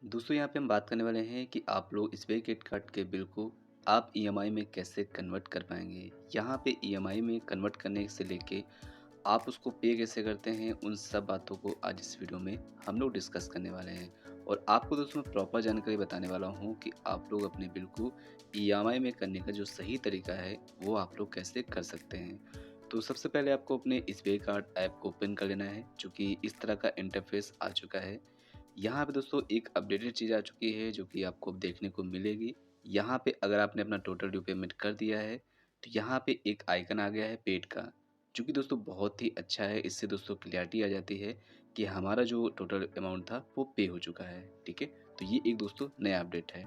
दोस्तों यहाँ पे हम बात करने वाले हैं कि आप लोग स्पेयर क्रेडिट कार्ड के बिल को आप ईएमआई में कैसे कन्वर्ट कर पाएंगे। यहाँ पे ईएमआई में कन्वर्ट करने से लेके आप उसको पे कैसे करते हैं, उन सब बातों को आज इस वीडियो में हम लोग डिस्कस करने वाले हैं। और आपको दोस्तों मैं प्रॉपर जानकारी बताने वाला हूँ कि आप लोग अपने बिल को ईएमआई में करने का जो सही तरीका है वो आप लोग कैसे कर सकते हैं। तो सबसे पहले आपको अपने स्पेयर कार्ड ऐप को ओपन कर लेना है, चूँकि इस तरह का इंटरफेस आ चुका है। यहाँ पे दोस्तों एक अपडेटेड चीज़ आ चुकी है जो कि आपको अब देखने को मिलेगी। यहाँ पे अगर आपने अपना टोटल ड्यू पेमेंट कर दिया है, तो यहाँ पे एक आइकन आ गया है पेड का, जो कि दोस्तों बहुत ही अच्छा है। इससे दोस्तों क्लैरिटी आ जाती है कि हमारा जो टोटल अमाउंट था वो पे हो चुका है, ठीक है? तो ये एक दोस्तों नया अपडेट है।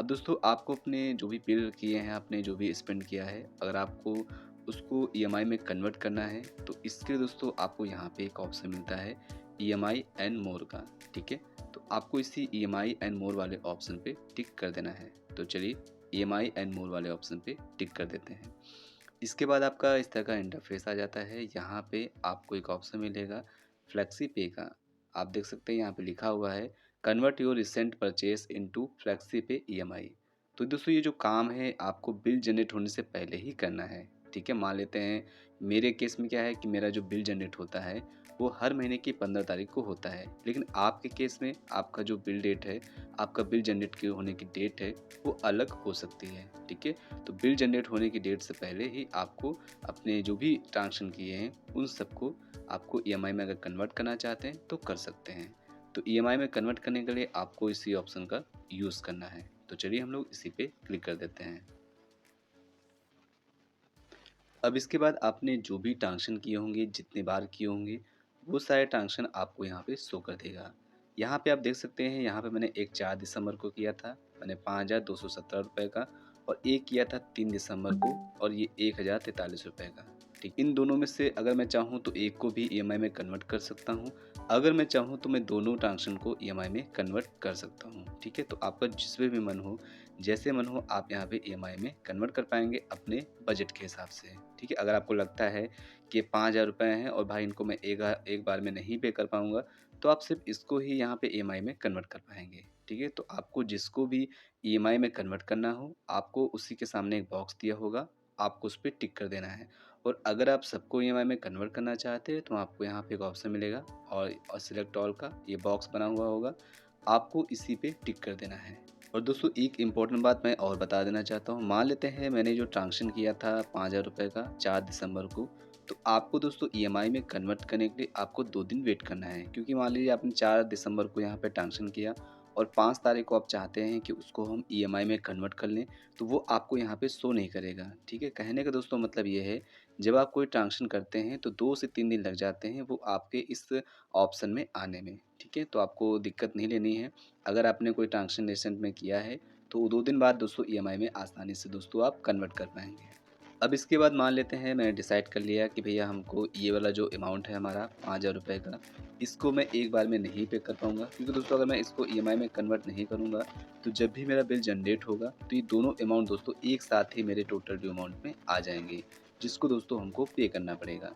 अब दोस्तों आपको अपने जो भी बिल किए हैं, आपने जो भी स्पेंड किया है, अगर आपको उसको ईएमआई में कन्वर्ट करना है, तो इसके लिए दोस्तों आपको यहाँ पे एक ऑप्शन मिलता है ईएमआई एंड मोर का, ठीक है? तो आपको इसी ईएमआई एंड मोर वाले ऑप्शन पे टिक कर देना है। तो चलिए ईएमआई एंड मोर वाले ऑप्शन पे टिक कर देते हैं। इसके बाद आपका इस तरह का इंटरफेस आ जाता है। यहाँ पे आपको एक ऑप्शन मिलेगा फ्लेक्सी पे का। आप देख सकते हैं यहाँ पे लिखा हुआ है convert your recent purchase into flexi पे ईएमआई। तो दोस्तों ये जो काम है आपको बिल जनरेट होने से पहले ही करना है, ठीक है? मान लेते हैं मेरे केस में क्या है कि मेरा जो बिल जनरेट होता है वो हर महीने की 15 तारीख को होता है, लेकिन आपके केस में आपका जो बिल डेट है, आपका बिल जनरेट के होने की डेट है, वो अलग हो सकती है, ठीक है? तो बिल जनरेट होने की डेट से पहले ही आपको अपने जो भी ट्रांजेक्शन किए हैं उन सबको आपको ईएमआई में अगर कन्वर्ट करना चाहते हैं तो कर सकते हैं। तो ईएमआई में कन्वर्ट करने के लिए आपको इसी ऑप्शन का यूज़ करना है। तो चलिए हम लोग इसी पे क्लिक कर देते हैं। अब इसके बाद आपने जो भी ट्रांज़ैक्शन किए होंगे, जितने बार किए होंगे, वो सारे ट्रांज़ैक्शन आपको यहाँ पे शो कर देगा। यहाँ पे आप देख सकते हैं, यहाँ पे मैंने एक 4 दिसंबर को किया था, मैंने ₹5217 का, और एक किया था 3 दिसंबर को, और ये ₹1043 का। ठीक, इन दोनों में से अगर मैं चाहूँ तो एक को भी ईएमआई में कन्वर्ट कर सकता हूँ। अगर मैं चाहूँ तो मैं दोनों ट्रांज़ैक्शन को ईएमआई में कन्वर्ट कर सकता हूँ, ठीक है? तो आपका जिसमें भी मन हो, जैसे मन हो, आप यहाँ पे ईएमआई में कन्वर्ट कर पाएँगे अपने बजट के हिसाब से, ठीक है? अगर आपको लगता है कि ₹5000 हैं और भाई इनको मैं एक बार में नहीं पे कर पाऊँगा, तो आप सिर्फ़ इसको ही यहाँ पे ईएमआई में कन्वर्ट कर पाएँगे, ठीक है? तो आपको जिसको भी ईएमआई में कन्वर्ट करना हो, आपको उसी के सामने एक बॉक्स दिया होगा, आपको उस पे टिक कर देना है। और अगर आप सबको ईएमआई में कन्वर्ट करना चाहते हैं, तो आपको यहाँ पे एक ऑप्शन मिलेगा और सिलेक्ट ऑल का ये बॉक्स बना हुआ होगा, आपको इसी पे टिक कर देना है। और दोस्तों एक इम्पोर्टेंट बात मैं और बता देना चाहता हूँ, मान लेते हैं मैंने जो ट्रांज़ैक्शन किया था ₹5000 का 4 दिसंबर को, तो आपको दोस्तों ईएमआई में कन्वर्ट करने के लिए आपको 2 दिन वेट करना है, क्योंकि मान लीजिए आपने 4 दिसंबर को यहाँ पे ट्रांज़ैक्शन किया और 5 तारीख को आप चाहते हैं कि उसको हम ईएमआई में कन्वर्ट कर लें, तो वो आपको यहाँ पे शो नहीं करेगा, ठीक है? कहने का दोस्तों मतलब ये है, जब आप कोई ट्रांज़ैक्शन करते हैं तो 2 से 3 दिन लग जाते हैं वो आपके इस ऑप्शन में आने में, ठीक है? तो आपको दिक्कत नहीं लेनी है। अगर आपने कोई ट्रांज़ैक्शन रिसेंट में किया है, तो 2 दिन बाद दोस्तों ईएमआई में आसानी से दोस्तों आप कन्वर्ट कर पाएँगे। अब इसके बाद मान लेते हैं मैंने डिसाइड कर लिया कि भैया हमको ये वाला जो अमाउंट है हमारा ₹5000 का, इसको मैं एक बार में नहीं पे कर पाऊँगा, क्योंकि दोस्तों अगर मैं इसको ईएमआई में कन्वर्ट नहीं करूँगा, तो जब भी मेरा बिल जनरेट होगा, तो ये दोनों अमाउंट दोस्तों एक साथ ही मेरे टोटल ड्यू अमाउंट में आ जाएँगे, जिसको दोस्तों हमको पे करना पड़ेगा।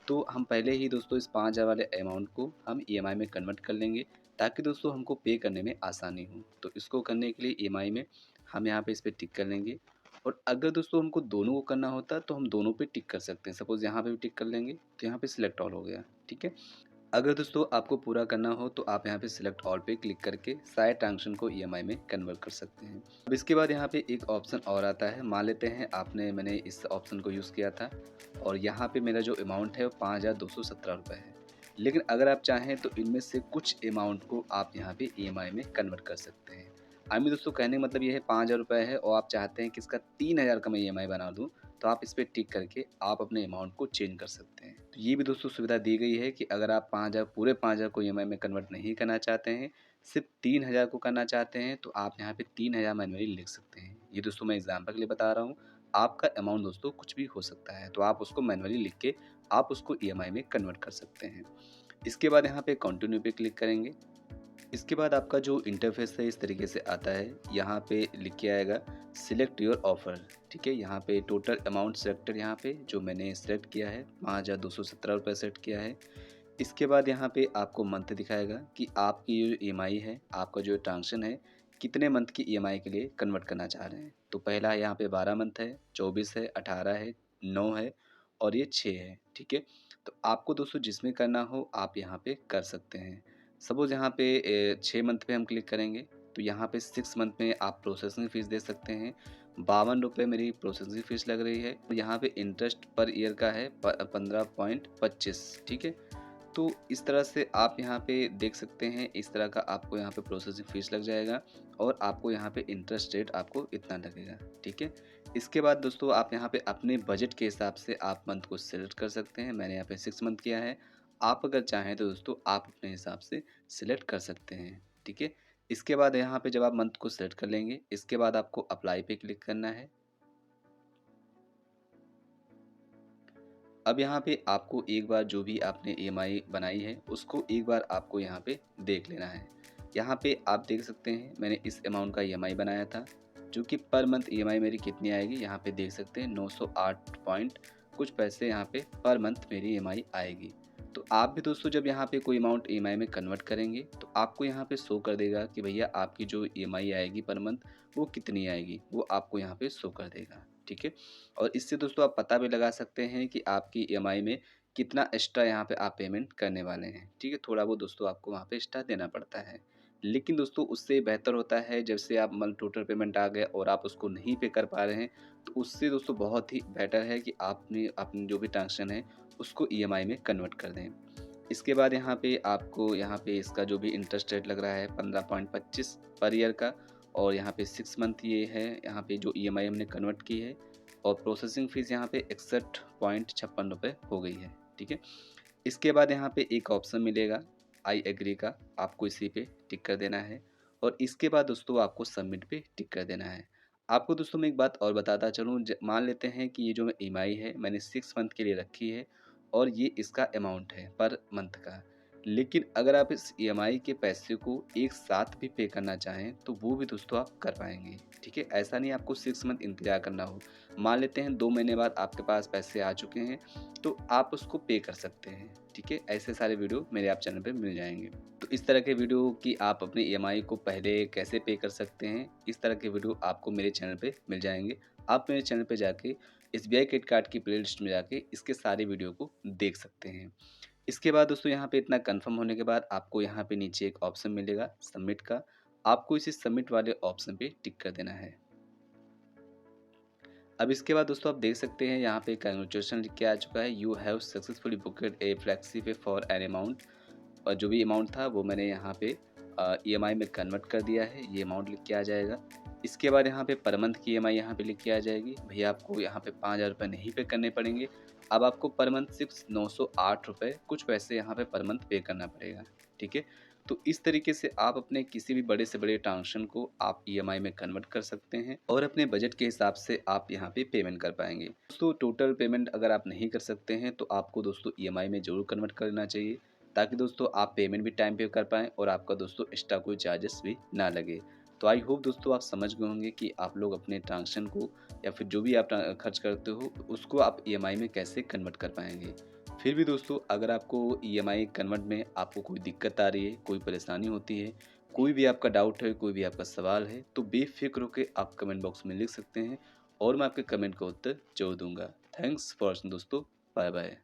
तो हम पहले ही दोस्तों इस 5000 वाले अमाउंट को हम ईएमआई में कन्वर्ट कर लेंगे, ताकि दोस्तों हमको पे करने में आसानी हो। तो इसको करने के लिए ईएमआई में हम यहाँ पे इस पे टिक कर लेंगे। और अगर दोस्तों हमको दोनों को करना होता तो हम दोनों पे टिक कर सकते हैं। सपोज़ यहाँ पे भी टिक कर लेंगे, तो यहाँ पे सिलेक्ट ऑल हो गया, ठीक है? अगर दोस्तों आपको पूरा करना हो तो आप यहाँ पे सिलेक्ट ऑल पे क्लिक करके सारे ट्रांज़ैक्शन को ईएमआई में कन्वर्ट कर सकते हैं। अब इसके बाद यहाँ पे एक ऑप्शन और आता है, मान लेते हैं मैंने इस ऑप्शन को यूज़ किया था और यहाँ पे मेरा जो अमाउंट है वो ₹5217 है। लेकिन अगर आप चाहें तो इनमें से कुछ अमाउंट को आप यहाँ पे ईएमआई में कन्वर्ट कर सकते हैं। आई मीन दोस्तों कहने का मतलब ये है ₹5000 है और आप चाहते हैं कि इसका 3000 का मैं ईएमआई बना दूँ, तो आप इस पे टिक करके आप अपने अमाउंट को चेंज कर सकते हैं। तो ये भी दोस्तों सुविधा दी गई है कि अगर आप 5000 पूरे 5000 को ईएमआई में कन्वर्ट नहीं करना चाहते हैं, सिर्फ़ 3000 को करना चाहते हैं, तो आप यहाँ पे 3000 मैनुअली लिख सकते हैं। ये दोस्तों मैं एग्ज़ाम्पल के लिए बता रहा हूँ, आपका अमाउंट दोस्तों कुछ भी हो सकता है, तो आप उसको मैनुअली लिख के आप उसको ईएमआई में कन्वर्ट कर सकते हैं। इसके बाद यहाँ पे कंटिन्यू पे क्लिक करेंगे। इसके बाद आपका जो इंटरफेस है इस तरीके से आता है, यहाँ पे लिख के आएगा सिलेक्ट योर ऑफ़र, ठीक है? यहाँ पे टोटल अमाउंट सिलेक्टेड, यहाँ पे जो मैंने सिलेक्ट किया है ₹5217 सेलेक्ट किया है। इसके बाद यहाँ पे आपको मंथ दिखाएगा कि आपकी जो ईएमआई है, आपका जो ट्रांज़ैक्शन है, कितने मंथ की ईएमआई के लिए कन्वर्ट करना चाह रहे हैं। तो पहला यहाँ पे 12 मंथ है, 24 है, 18 है, 9 है और ये 6 है, ठीक है? तो आपको दोस्तों जिसमें करना हो आप यहाँ पे कर सकते हैं। सपोज़ यहाँ पे 6 मंथ पे हम क्लिक करेंगे, तो यहाँ पे 6 मंथ में आप प्रोसेसिंग फ़ीस दे सकते हैं। ₹52 मेरी प्रोसेसिंग फ़ीस लग रही है। यहाँ पे इंटरेस्ट पर ईयर का है 15.25, ठीक है? तो इस तरह से आप यहाँ पे देख सकते हैं, इस तरह का आपको यहाँ पे प्रोसेसिंग फ़ीस लग जाएगा और आपको यहाँ पे इंटरेस्ट रेट आपको इतना लगेगा, ठीक है? इसके बाद दोस्तों आप यहाँ पे अपने बजट के हिसाब से आप मंथ को सेलेक्ट कर सकते हैं। मैंने यहाँ पे 6 मंथ किया है। आप अगर चाहें तो दोस्तों आप अपने हिसाब से सेलेक्ट कर सकते हैं, ठीक है? इसके बाद यहाँ पे जब आप मंथ को सेलेक्ट कर लेंगे, इसके बाद आपको अप्लाई पे क्लिक करना है। अब यहाँ पे आपको एक बार जो भी आपने ईएमआई बनाई है, उसको एक बार आपको यहाँ पे देख लेना है। यहाँ पे आप देख सकते हैं मैंने इस अमाउंट का ईएमआई बनाया था, जो कि पर मंथ ईएमआई मेरी कितनी आएगी, यहाँ पे देख सकते हैं 908 पॉइंट कुछ पैसे यहाँ पे पर मंथ मेरी ईएमआई आएगी। तो आप भी दोस्तों जब यहाँ पे कोई अमाउंट ईएमआई में कन्वर्ट करेंगे, तो आपको यहाँ पे शो कर देगा कि भैया आपकी जो ईएमआई आएगी पर मंथ, वो कितनी आएगी, वो आपको यहाँ पे शो कर देगा, ठीक है? और इससे दोस्तों आप पता भी लगा सकते हैं कि आपकी ईएमआई में कितना एक्स्ट्रा यहाँ पे आप पेमेंट करने वाले हैं, ठीक है? थोड़ा बहुत दोस्तों आपको वहाँ पे एक्स्ट्रा देना पड़ता है। लेकिन दोस्तों उससे बेहतर होता है जब से आप मतलब टोटल पेमेंट आ गए और आप उसको नहीं पे कर पा रहे हैं, तो उससे दोस्तों बहुत ही बेटर है कि आपने अपनी जो भी ट्रांज़ैक्शन है उसको ईएमआई में कन्वर्ट कर दें। इसके बाद यहाँ पे आपको यहाँ पे इसका जो भी इंटरेस्ट रेट लग रहा है 15.25 पर ईयर का, और यहाँ पे 6 मंथ ये है, यहाँ पे जो ईएमआई हमने कन्वर्ट की है, और प्रोसेसिंग फ़ीस यहाँ पे 61.56 रुपये हो गई है, ठीक है? इसके बाद यहाँ पे एक ऑप्शन मिलेगा आई एग्री का, आपको इसी पे टिक कर देना है और इसके बाद दोस्तों आपको सबमिट पे टिक कर देना है। आपको दोस्तों मैं एक बात और बताता चलूँ, मान लेते हैं कि ये जो ईएमआई है मैंने 6 मंथ के लिए रखी है और ये इसका अमाउंट है पर मंथ का। लेकिन अगर आप इस ईएमआई के पैसे को एक साथ भी पे करना चाहें तो वो भी दोस्तों आप कर पाएँगे, ठीक है? ऐसा नहीं आपको 6 मंथ इंतज़ार करना हो। मान लेते हैं 2 महीने बाद आपके पास पैसे आ चुके हैं, तो आप उसको पे कर सकते हैं, ठीक है? ऐसे सारे वीडियो मेरे आप चैनल पे मिल जाएँगे। तो इस तरह के वीडियो कि आप अपने ईएमआई को पहले कैसे पे कर सकते हैं, इस तरह के वीडियो आपको मेरे चैनल पे मिल जाएँगे। आप मेरे चैनल पे जाके एसबीआई क्रेडिट कार्ड की प्लेलिस्ट में जाके इसके सारे वीडियो को देख सकते हैं। इसके बाद दोस्तों यहाँ पे इतना कन्फर्म होने के बाद आपको यहाँ पे नीचे एक ऑप्शन मिलेगा सबमिट का, आपको इसी सबमिट वाले ऑप्शन पे टिक कर देना है। अब इसके बाद दोस्तों आप देख सकते हैं यहाँ पे कांग्रेचुलेशन लिख के आ चुका है, you have successfully booked A flexi पे फॉर एन अमाउंट, और जो भी अमाउंट था वो मैंने यहाँ पे ईएमआई में कन्वर्ट कर दिया है, ये अमाउंट लिख के आ जाएगा। इसके बाद यहाँ पे पर मंथ की ईएमआई यहाँ पे लिख के आ जाएगी। भैया आपको यहाँ पे 5,000 रुपये नहीं पे करने पड़ेंगे, अब आपको पर मंथ सिर्फ 908 रुपये कुछ पैसे यहाँ पे पर मंथ पे करना पड़ेगा, ठीक है? तो इस तरीके से आप अपने किसी भी बड़े से बड़े ट्रांजेक्शन को आप ईएमआई में कन्वर्ट कर सकते हैं और अपने बजट के हिसाब से आप यहाँ पे पेमेंट कर पाएंगे। दोस्तों टोटल पेमेंट अगर आप नहीं कर सकते हैं तो आपको दोस्तों ईएमआई में ज़रूर कन्वर्ट करना चाहिए, ताकि दोस्तों आप पेमेंट भी टाइम पे कर पाएँ और आपका दोस्तों एक्स्ट्रा कोई चार्जेस भी ना लगे। तो आई होप दोस्तों आप समझ गए होंगे कि आप लोग अपने ट्रांजेक्शन को या फिर जो भी आप खर्च करते हो उसको आप ईएमआई में कैसे कन्वर्ट कर पाएंगे। फिर भी दोस्तों अगर आपको ईएमआई कन्वर्ट में आपको कोई दिक्कत आ रही है, कोई परेशानी होती है, कोई भी आपका डाउट है, कोई भी आपका सवाल है, तो बेफिक्र होकर आप कमेंट बॉक्स में लिख सकते हैं और मैं आपके कमेंट का उत्तर ज़रूर दूंगा। थैंक्स फॉर वॉचिंग दोस्तों, बाय बाय।